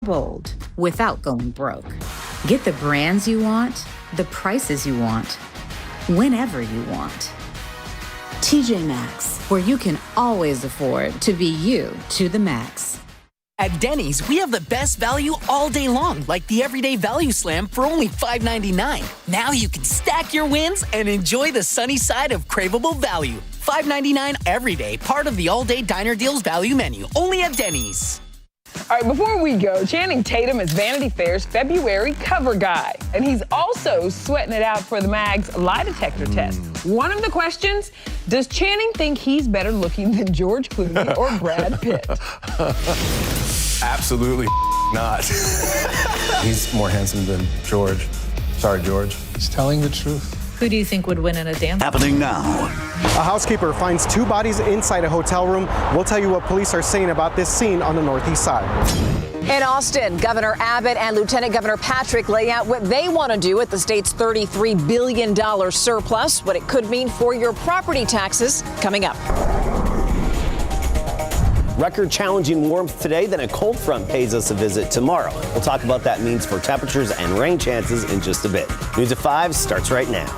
bold without going broke. Get the brands you want, the prices you want, whenever you want. TJ Maxx, where you can always afford to be you to the max. At Denny's, we have the best value all day long, like the Everyday Value Slam for only $5.99. Now you can stack your wins and enjoy the sunny side of craveable value. $5.99 every day, part of the all-day Diner Deals value menu, only at Denny's. All right, before we go, Channing Tatum is Vanity Fair's February cover guy, and he's also sweating it out for the mag's lie detector test. One of the questions, does Channing think he's better looking than George Clooney or Brad Pitt? Absolutely not. He's more handsome than George. Sorry, George. He's telling the truth. Who do you think would win in a dance? Happening now. A housekeeper finds 2 bodies inside a hotel room. We'll tell you what police are saying about this scene on the northeast side. In Austin, Governor Abbott and Lieutenant Governor Patrick lay out what they want to do with the state's $33 billion surplus, what it could mean for your property taxes coming up. Record-challenging warmth today, then a cold front pays us a visit tomorrow. We'll talk about that means for temperatures and rain chances in just a bit. News at 5 starts right now.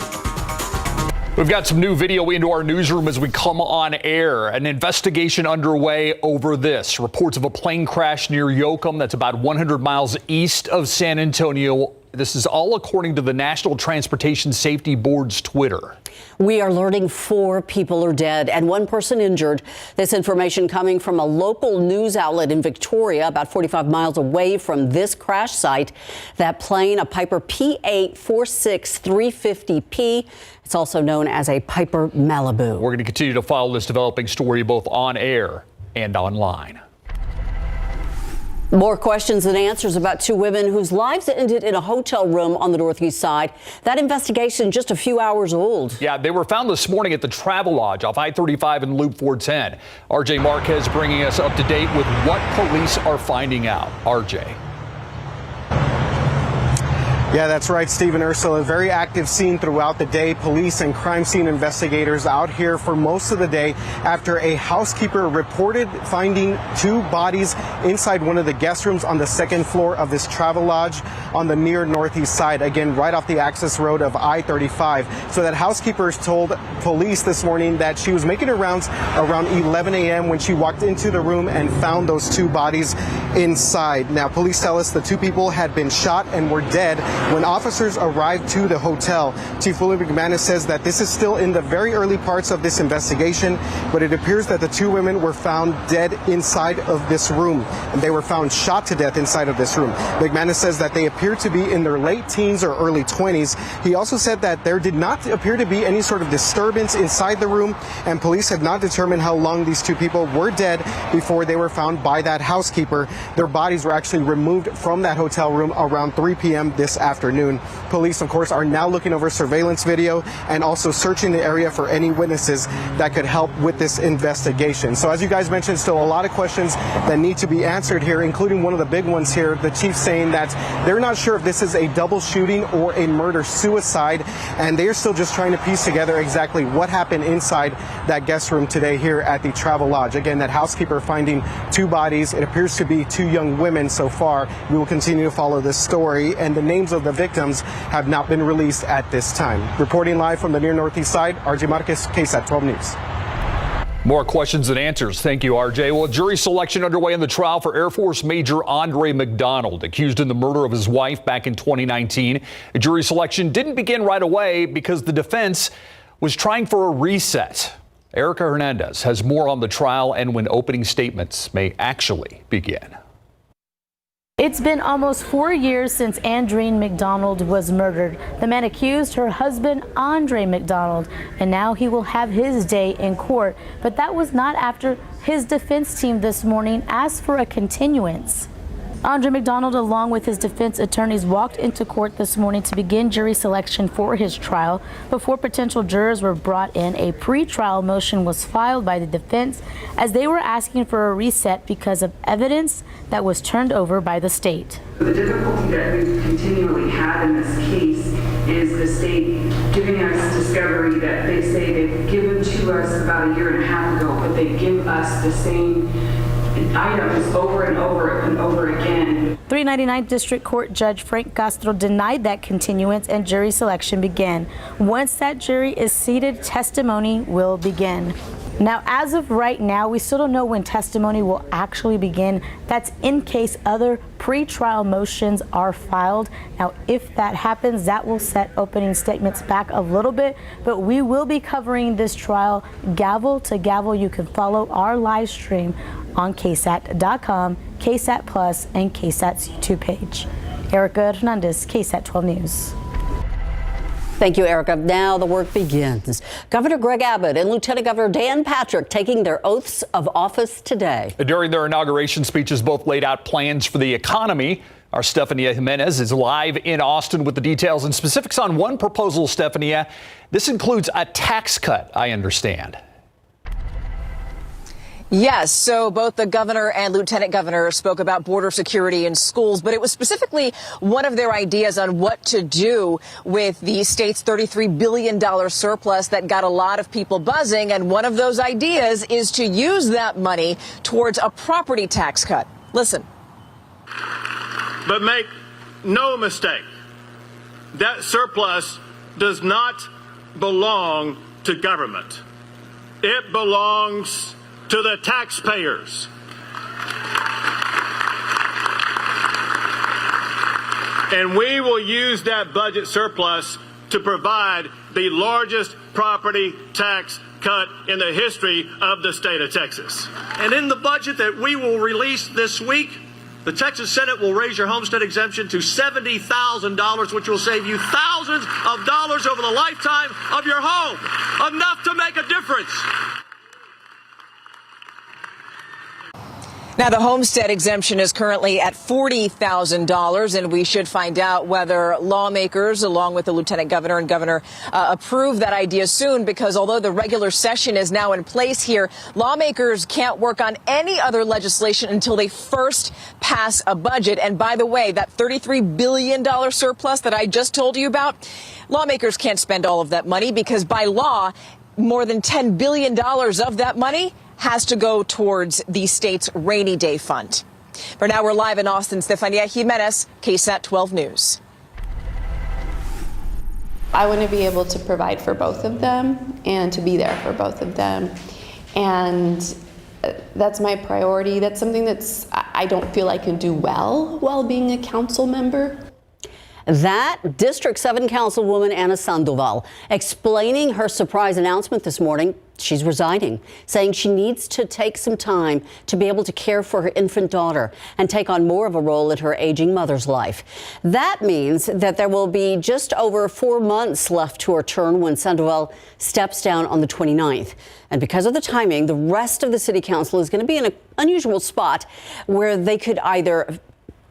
We've got some new video into our newsroom as we come on air. An investigation underway over this. Reports of a plane crash near Yoakum, that's about 100 miles east of San Antonio. This is all according to the National Transportation Safety Board's Twitter. We are learning 4 people are dead and 1 person injured. This information coming from a local news outlet in Victoria, about 45 miles away from this crash site. That plane, a Piper P-846-350P. It's also known as a Piper Malibu. We're going to continue to follow this developing story both on air and online. More questions than answers about 2 women whose lives ended in a hotel room on the northeast side. That investigation just a few hours old. Yeah, they were found this morning at the Travelodge off I-35 and Loop 410. RJ Marquez bringing us up to date with what police are finding out. RJ. Yeah, that's right, Steve and Ursula. A very active scene throughout the day. Police and crime scene investigators out here for most of the day after a housekeeper reported finding 2 bodies inside one of the guest rooms on the 2nd floor of this Travelodge on the near northeast side, again, right off the access road of I-35. So that housekeeper told police this morning that she was making her rounds around 11 a.m. when she walked into the room and found those 2 bodies inside. Now, police tell us the 2 people had been shot and were dead when officers arrived to the hotel. Chief William McManus says that this is still in the very early parts of this investigation, but it appears that the 2 women were found dead inside of this room, and they were found shot to death inside of this room. McManus says that they appear to be in their late teens or early 20s. He also said that there did not appear to be any sort of disturbance inside the room, and police have not determined how long these 2 people were dead before they were found by that housekeeper. Their bodies were actually removed from that hotel room around 3 p.m. this afternoon. Police, of course, are now looking over surveillance video and also searching the area for any witnesses that could help with this investigation. So as you guys mentioned, still a lot of questions that need to be answered here, including one of the big ones here, the chief saying that they're not sure if this is a double shooting or a murder-suicide, and they're still just trying to piece together exactly what happened inside that guest room today here at the Travelodge. Again, that housekeeper finding 2 bodies. It appears to be 2 young women so far. We will continue to follow this story, and the names of the victims have not been released at this time. Reporting live from the near northeast side, RJ Marquez, KSAT 12 News. More questions than answers. Thank you, RJ. Well, jury selection underway in the trial for Air Force Major Andre McDonald, accused in the murder of his wife back in 2019. The jury selection didn't begin right away because the defense was trying for a reset. Erica Hernandez has more on the trial and when opening statements may actually begin. It's been almost 4 years since Andreen McDonald was murdered. The man accused her husband, Andre McDonald, and now he will have his day in court. But that was not after his defense team this morning asked for a continuance. Andre McDonald, along with his defense attorneys, walked into court this morning to begin jury selection for his trial. Before potential jurors were brought in, a pre-trial motion was filed by the defense as they were asking for a reset because of evidence that was turned over by the state. The difficulty that we've continually had in this case is the state giving us discovery that they say they've given to us about 1.5 years ago, but they give us the same items over and over and over again. 399 District Court Judge Frank Castro denied that continuance and jury selection began. Once that jury is seated, testimony will begin. Now, as of right now, we still don't know when testimony will actually begin. That's in case other pre-trial motions are filed. Now, if that happens, that will set opening statements back a little bit, but we will be covering this trial gavel to gavel. You can follow our live stream on KSAT.com, KSAT Plus, and KSAT's YouTube page. Erica Hernandez, KSAT 12 News. Thank you, Erica. Now the work begins. Governor Greg Abbott and Lieutenant Governor Dan Patrick taking their oaths of office today. During their inauguration speeches, both laid out plans for the economy. Our Stefania Jimenez is live in Austin with the details and specifics on one proposal, Stefania. This includes a tax cut, I understand. Yes, so both the governor and lieutenant governor spoke about border security in schools, but it was specifically one of their ideas on what to do with the state's $33 billion surplus that got a lot of people buzzing. And one of those ideas is to use that money towards a property tax cut. Listen. But make no mistake, that surplus does not belong to government. It belongs to the taxpayers. And we will use that budget surplus to provide the largest property tax cut in the history of the state of Texas. And in the budget that we will release this week, the Texas Senate will raise your homestead exemption to $70,000, which will save you thousands of dollars over the lifetime of your home. Enough to make a difference. Now, the homestead exemption is currently at $40,000, and we should find out whether lawmakers, along with the lieutenant governor and governor, approve that idea soon, because although the regular session is now in place here, lawmakers can't work on any other legislation until they first pass a budget. And by the way, that $33 billion surplus that I just told you about, lawmakers can't spend all of that money because by law, more than $10 billion of that money has to go towards the state's rainy day fund. For now, we're live in Austin. Stefania Jimenez, KSAT 12 News. I want to be able to provide for both of them and to be there for both of them. And that's my priority. That's something I don't feel I can do while being a council member. That District 7 Councilwoman Ana Sandoval explaining her surprise announcement this morning. She's resigning, saying she needs to take some time to be able to care for her infant daughter and take on more of a role in her aging mother's life. That means that there will be just over 4 months left to her term when Sandoval steps down on the 29th. And because of the timing, the rest of the city council is going to be in an unusual spot where they could either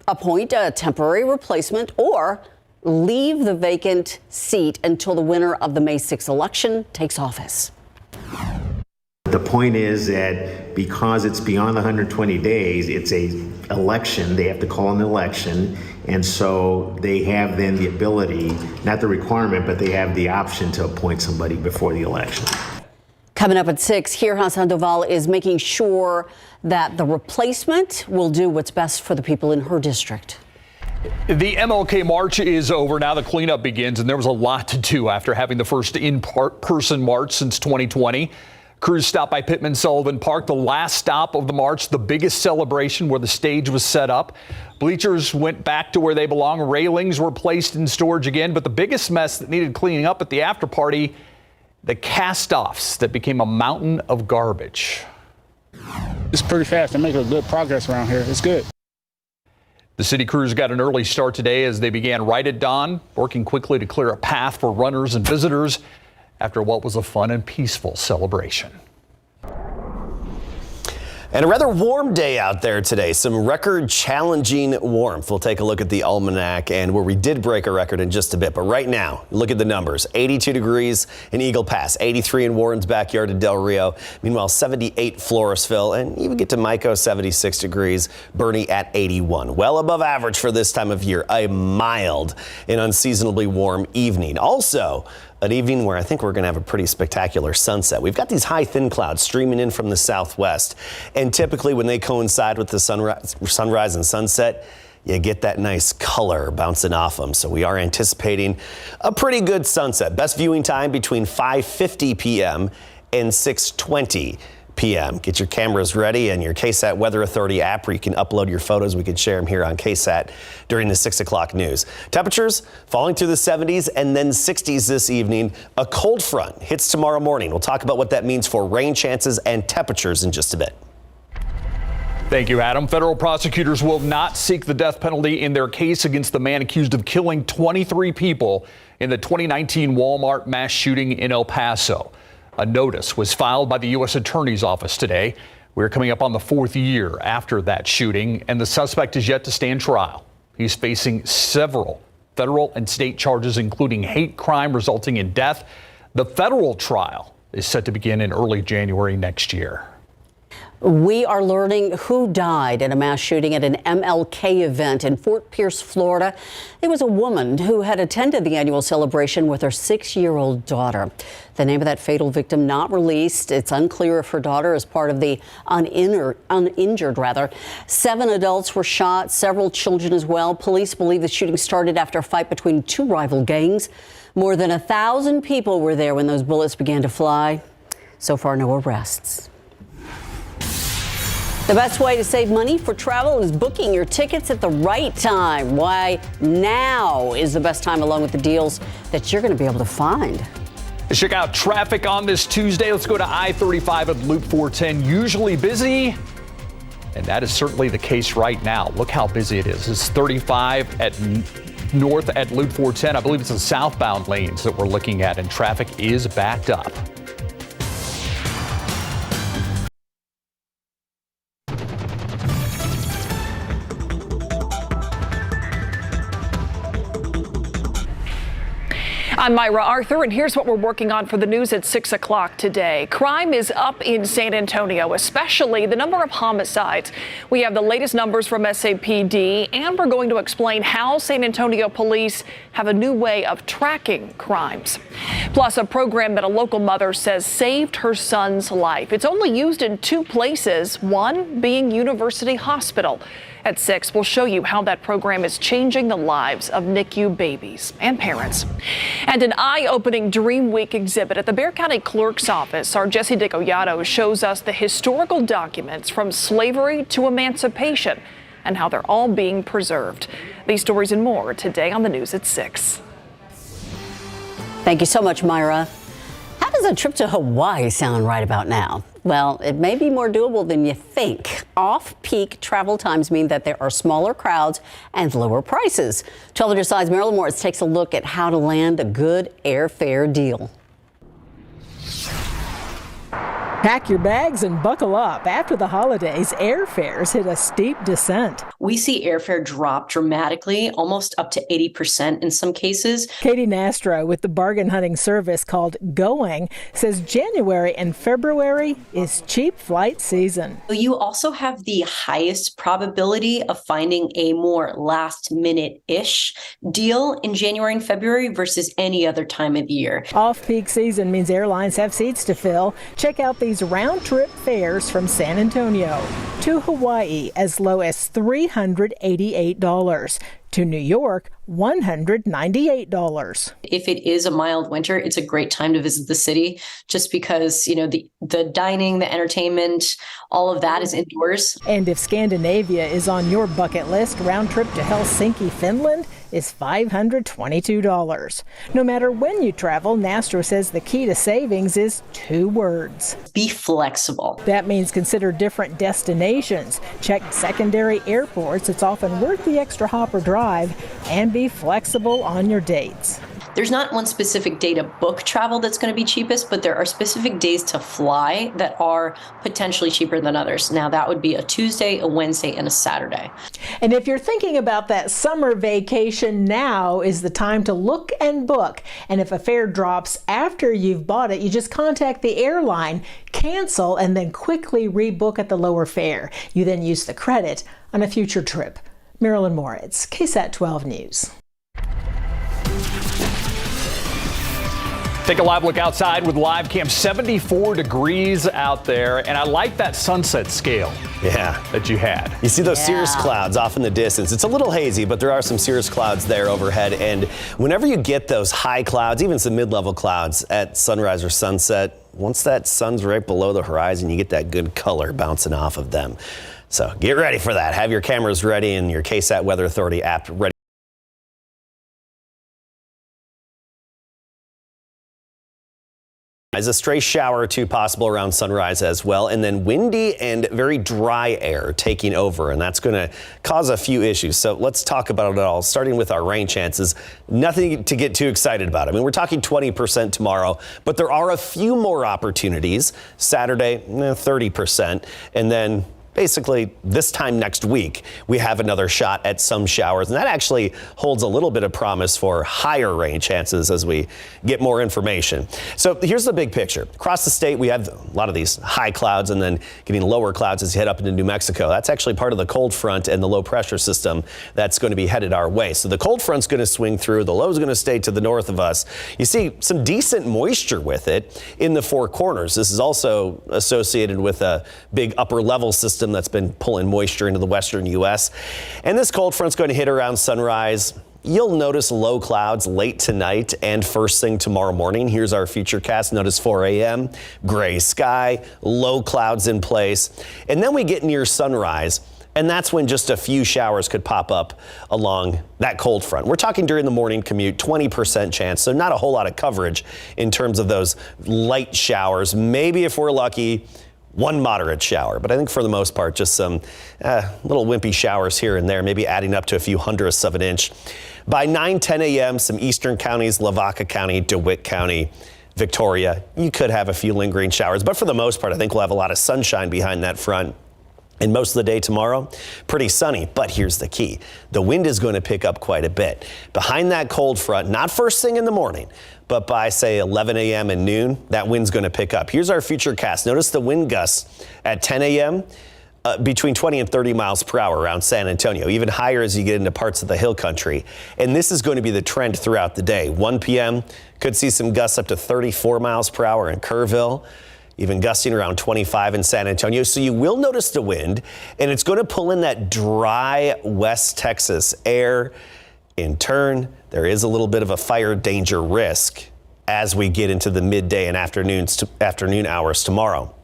appoint a temporary replacement or leave the vacant seat until the winner of the May 6th election takes office. The point is that because it's beyond the 120 days, it's an election. They have to call an election. And so they have then the ability, not the requirement, but they have the option to appoint somebody before the election. Coming up at 6, here how Sandoval is making sure that the replacement will do what's best for the people in her district. The MLK March is over. Now the cleanup begins, and there was a lot to do after having the first in-person march since 2020. Crews stopped by Pittman Sullivan Park, the last stop of the march, the biggest celebration where the stage was set up. Bleachers went back to where they belong. Railings were placed in storage again, but the biggest mess that needed cleaning up at the after party, the cast-offs that became a mountain of garbage. It's pretty fast. They make a good progress around here. It's good. The city crews got an early start today as they began right at dawn, working quickly to clear a path for runners and visitors after what was a fun and peaceful celebration. And a rather warm day out there today. Some record-challenging warmth. We'll take a look at the almanac and where we did break a record in just a bit. But right now, look at the numbers. 82 degrees in Eagle Pass, 83 in Warren's backyard in Del Rio. Meanwhile, 78 Floresville, and even get to Mico, 76 degrees. Bernie at 81. Well above average for this time of year. A mild and unseasonably warm evening. Also, an evening where I think we're going to have a pretty spectacular sunset. We've got these high thin clouds streaming in from the southwest, and typically when they coincide with the sunrise and sunset, you get that nice color bouncing off them. So we are anticipating a pretty good sunset. Best viewing time between 5:50 p.m. and 6:20 p.m. Get your cameras ready and your KSAT Weather Authority app where you can upload your photos. We can share them here on KSAT during the 6 o'clock news. Temperatures falling through the 70s and then 60s this evening. A cold front hits tomorrow morning. We'll talk about what that means for rain chances and temperatures in just a bit. Thank you, Adam. Federal prosecutors will not seek the death penalty in their case against the man accused of killing 23 people in the 2019 Walmart mass shooting in El Paso. A notice was filed by the U.S. Attorney's Office today. We're coming up on the 4th year after that shooting, and the suspect is yet to stand trial. He's facing several federal and state charges, including hate crime resulting in death. The federal trial is set to begin in early January next year. We are learning who died in a mass shooting at an MLK event in Fort Pierce, Florida. It was a woman who had attended the annual celebration with her 6-year-old daughter. The name of that fatal victim not released. It's unclear if her daughter is part of the uninjured. 7 adults were shot, several children as well. Police believe the shooting started after a fight between 2 rival gangs. More than 1,000 people were there when those bullets began to fly. So far, no arrests. The best way to save money for travel is booking your tickets at the right time. Why now is the best time, along with the deals that you're going to be able to find. Check out traffic on this Tuesday. Let's go to I-35 at Loop 410. Usually busy, and that is certainly the case right now. Look how busy it is. It's 35 at north at Loop 410. I believe it's the southbound lanes that we're looking at, and traffic is backed up. I'm Myra Arthur, and here's what we're working on for the news at 6 o'clock today. Crime is up in San Antonio, especially the number of homicides. We have the latest numbers from SAPD, and we're going to explain how San Antonio police have a new way of tracking crimes. Plus, a program that a local mother says saved her son's life. It's only used in 2 places, one being University Hospital. At 6, we'll show you how that program is changing the lives of NICU babies and parents. And an eye-opening Dream Week exhibit at the Bexar County Clerk's Office. Our Jesse DeGoyato shows us the historical documents from slavery to emancipation and how they're all being preserved. These stories and more today on the news at 6. Thank you so much, Myra. How does a trip to Hawaii sound right about now? Well, it may be more doable than you think. Off-peak travel times mean that there are smaller crowds and lower prices. 12 on your sides, Marilyn Moritz takes a look at how to land a good airfare deal. Pack your bags and buckle up. After the holidays, airfares hit a steep descent. We see airfare drop dramatically, almost up to 80% in some cases. Katie Nastro with the bargain hunting service called Going says January and February is cheap flight season. You also have the highest probability of finding a more last-minute-ish deal in January and February versus any other time of year. Off-peak season means airlines have seats to fill. Check out these round-trip fares from San Antonio to Hawaii as low as $388. To New York, $198. If it is a mild winter, it's a great time to visit the city just because, you know, the dining, the entertainment, all of that is indoors. And if Scandinavia is on your bucket list, round trip to Helsinki, Finland is $522. No matter when you travel, Nastro says the key to savings is 2 words. Be flexible. That means consider different destinations. Check secondary airports. It's often worth the extra hop or drive, and be flexible on your dates. There's not one specific day to book travel that's going to be cheapest, but there are specific days to fly that are potentially cheaper than others. Now, that would be a Tuesday, a Wednesday, and a Saturday. And if you're thinking about that summer vacation, now is the time to look and book. And if a fare drops after you've bought it, you just contact the airline, cancel, and then quickly rebook at the lower fare. You then use the credit on a future trip. Marilyn Moritz, KSAT 12 News. Take a live look outside with live cam. 74 degrees out there, and I like that sunset scale. Yeah, that you had. You see those cirrus clouds off in the distance. It's a little hazy, but there are some cirrus clouds there overhead. And whenever you get those high clouds, even some mid-level clouds at sunrise or sunset, once that sun's right below the horizon, you get that good color bouncing off of them. So get ready for that. Have your cameras ready and your KSAT Weather Authority app ready. As a stray shower or two possible around sunrise as well, and then windy and very dry air taking over, and that's going to cause a few issues. So let's talk about it all, starting with our rain chances. Nothing to get too excited about. I mean, we're talking 20% tomorrow, but there are a few more opportunities. Saturday, 30%, and then basically this time next week, we have another shot at some showers, and that actually holds a little bit of promise for higher rain chances as we get more information. So here's the big picture. Across the state, we have a lot of these high clouds and then getting lower clouds as you head up into New Mexico. That's actually part of the cold front and the low pressure system that's going to be headed our way. So the cold front's going to swing through, the low is going to stay to the north of us. You see some decent moisture with it in the Four Corners. This is also associated with a big upper level system that's been pulling moisture into the western U.S. And this cold front's going to hit around sunrise. You'll notice low clouds late tonight and first thing tomorrow morning. Here's our futurecast. Notice 4 a.m., gray sky, low clouds in place. And then we get near sunrise, and that's when just a few showers could pop up along that cold front. We're talking during the morning commute, 20% chance, so not a whole lot of coverage in terms of those light showers. Maybe if we're lucky, one moderate shower, but I think for the most part, just some little wimpy showers here and there, maybe adding up to a few hundredths of an inch. By 9-10 a.m., some eastern counties, Lavaca County, DeWitt County, Victoria, you could have a few lingering showers, but for the most part, I think we'll have a lot of sunshine behind that front. And most of the day tomorrow, pretty sunny. But here's the key. The wind is going to pick up quite a bit. Behind that cold front, not first thing in the morning, but by, say, 11 a.m. and noon, that wind's going to pick up. Here's our futurecast. Notice the wind gusts at 10 a.m. Between 20 and 30 miles per hour around San Antonio, even higher as you get into parts of the hill country. And this is going to be the trend throughout the day. 1 p.m. could see some gusts up to 34 miles per hour in Kerrville, even gusting around 25 in San Antonio. So you will notice the wind, and it's going to pull in that dry West Texas air. In turn, there is a little bit of a fire danger risk as we get into the midday and afternoon hours tomorrow.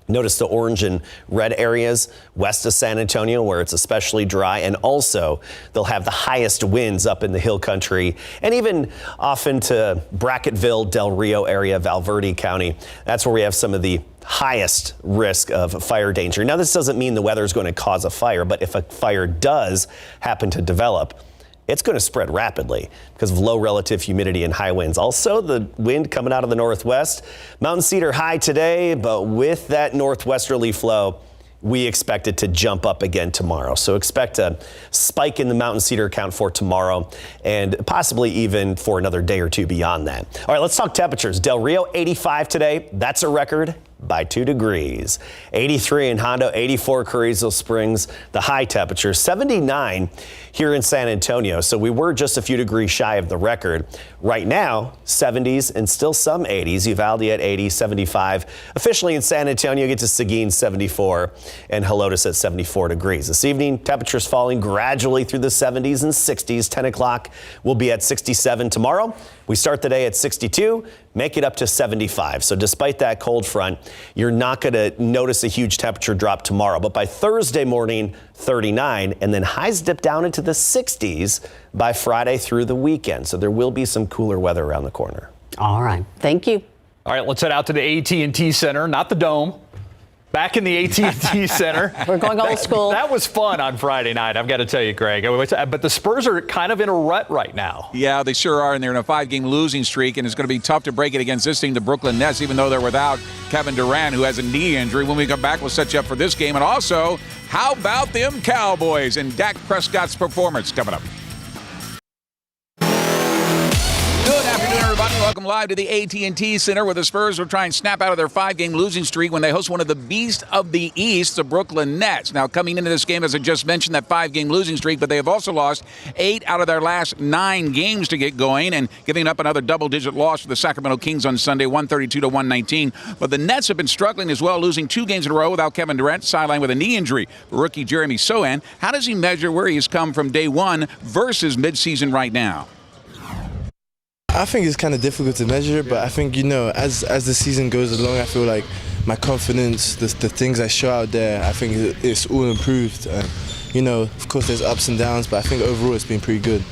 Notice the orange and red areas west of San Antonio where it's especially dry, and also they'll have the highest winds up in the hill country and even off into Bracketville, Del Rio area, Valverde County. That's where we have some of the highest risk of fire danger. Now, this doesn't mean the weather is going to cause a fire, but if a fire does happen to develop, it's going to spread rapidly because of low relative humidity and high winds. Also, the wind coming out of the northwest. Mountain Cedar high today, but with that northwesterly flow, we expect it to jump up again tomorrow. So expect a spike in the Mountain Cedar count for tomorrow and possibly even for another day or two beyond that. All right, let's talk temperatures. Del Rio, 85 today. That's a record by 2 degrees. 83 in Hondo, 84 Carrizo Springs, the high temperature. 79 here in San Antonio. So we were just a few degrees shy of the record. Right now, 70s and still some 80s. Uvalde at 80, 75. Officially in San Antonio, get to Seguin, 74, and Helotes at 74 degrees. This evening, temperatures falling gradually through the 70s and 60s. 10 o'clock, we'll be at 67 tomorrow. We start the day at 62, make it up to 75. So despite that cold front, you're not going to notice a huge temperature drop tomorrow. But by Thursday morning, 39, and then highs dip down into the 60s by Friday through the weekend. So there will be some cooler weather around the corner. All right. Thank you. All right, let's head out to the AT&T Center, not the Dome. Back in the AT&T Center. We're going old school. That was fun on Friday night, I've got to tell you, Greg. But the Spurs are kind of in a rut right now. Yeah, they sure are, and they're in a 5-game losing streak, and it's going to be tough to break it against this team, the Brooklyn Nets, even though they're without Kevin Durant, who has a knee injury. When we come back, we'll set you up for this game. And also, how about them Cowboys and Dak Prescott's performance coming up? Good afternoon, everybody. Welcome live to the AT&T Center, where the Spurs will try and snap out of their 5-game losing streak when they host one of the beasts of the East, the Brooklyn Nets. Now, coming into this game, as I just mentioned, that 5-game losing streak, but they have also lost 8 out of their last 9 games to get going, and giving up another double-digit loss to the Sacramento Kings on Sunday, 132-119. But the Nets have been struggling as well, losing 2 games in a row without Kevin Durant, sidelined with a knee injury. For rookie Jeremy Sohan, how does he measure where he has come from day one versus midseason right now? I think it's kind of difficult to measure, but I think, as the season goes along, I feel like my confidence, the things I show out there, I think it's all improved. Of course, there's ups and downs, but I think overall it's been pretty good.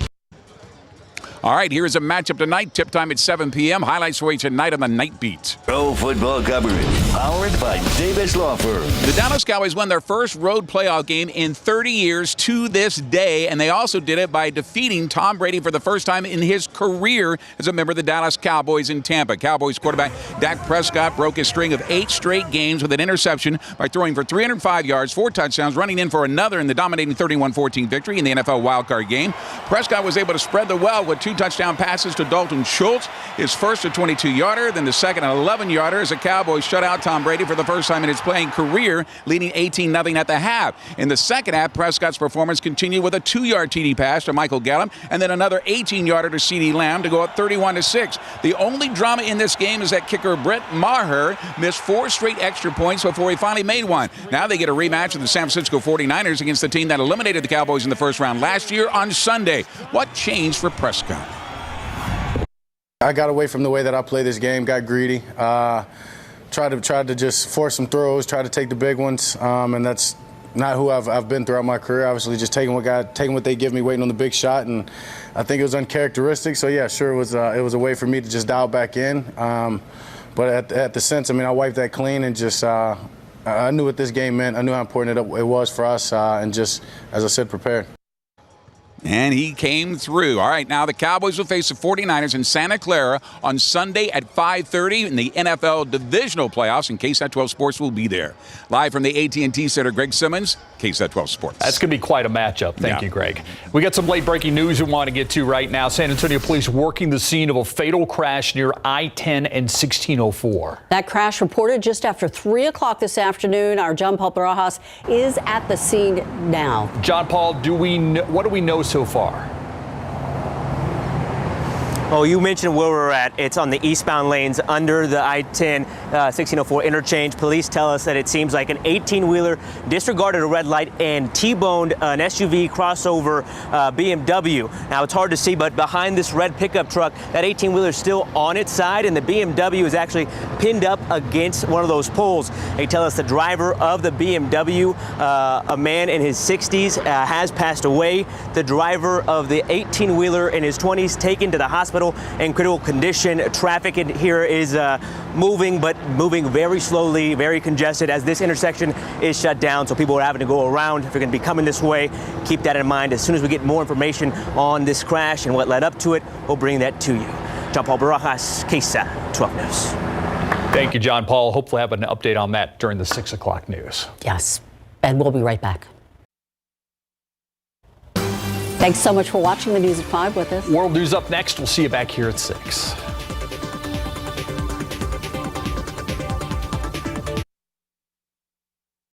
All right, here is a matchup tonight. Tip time at 7 p.m. Highlights for you tonight on the Night Beat. Pro football coverage, powered by Davis Law Firm. The Dallas Cowboys won their first road playoff game in 30 years to this day, and they also did it by defeating Tom Brady for the first time in his career as a member of the Dallas Cowboys in Tampa. Cowboys quarterback Dak Prescott broke his string of 8 straight games with an interception by throwing for 305 yards, 4 touchdowns, running in for another in the dominating 31-14 victory in the NFL wildcard game. Prescott was able to spread the wealth with 2 touchdown passes to Dalton Schultz, his first a 22-yarder, then the second an 11-yarder as the Cowboys shut out Tom Brady for the first time in his playing career, leading 18-0 at the half. In the second half, Prescott's performance continued with a 2-yard TD pass to Michael Gallup and then another 18-yarder to CeeDee Lamb to go up 31-6. The only drama in this game is that kicker Brett Maher missed 4 straight extra points before he finally made one. Now they get a rematch of the San Francisco 49ers against the team that eliminated the Cowboys in the first round last year on Sunday. What changed for Prescott? I got away from the way that I play this game, got greedy, tried to just force some throws, try to take the big ones, and that's not who I've been throughout my career. Obviously, just taking what they give me, waiting on the big shot, and I think it was uncharacteristic. So yeah, sure, it was a way for me to just dial back in. But at the sense, I wiped that clean and just I knew what this game meant. I knew how important it was for us, and just, as I said, prepared. And he came through. All right, now the Cowboys will face the 49ers in Santa Clara on Sunday at 5:30 in the NFL Divisional Playoffs, and KSAT 12 Sports will be there. Live from the AT&T Center, Greg Simmons, KSAT 12 Sports. That's going to be quite a matchup. Thank you, Greg. We got some late-breaking news we want to get to right now. San Antonio police working the scene of a fatal crash near I-10 and 1604. That crash reported just after 3 o'clock this afternoon. Our John Paul Barajas is at the scene now. John Paul, what do we know so far? Oh, you mentioned where we're at. It's on the eastbound lanes under the I-10 1604 interchange. Police tell us that it seems like an 18-wheeler disregarded a red light and T-boned an SUV crossover BMW. Now, it's hard to see, but behind this red pickup truck, that 18-wheeler is still on its side, and the BMW is actually pinned up against one of those poles. They tell us the driver of the BMW, a man in his 60s, has passed away. The driver of the 18-wheeler in his 20s taken to the hospital in critical condition. Traffic in here is moving, but moving very slowly, very congested as this intersection is shut down. So people are having to go around. If you're going to be coming this way, keep that in mind. As soon as we get more information on this crash and what led up to it, we'll bring that to you. John Paul Barajas, KSAT 12 News. Thank you, John Paul. Hopefully have an update on that during the 6 o'clock news. Yes, and we'll be right back. Thanks so much for watching the News at 5 with us. World News up next. We'll see you back here at 6.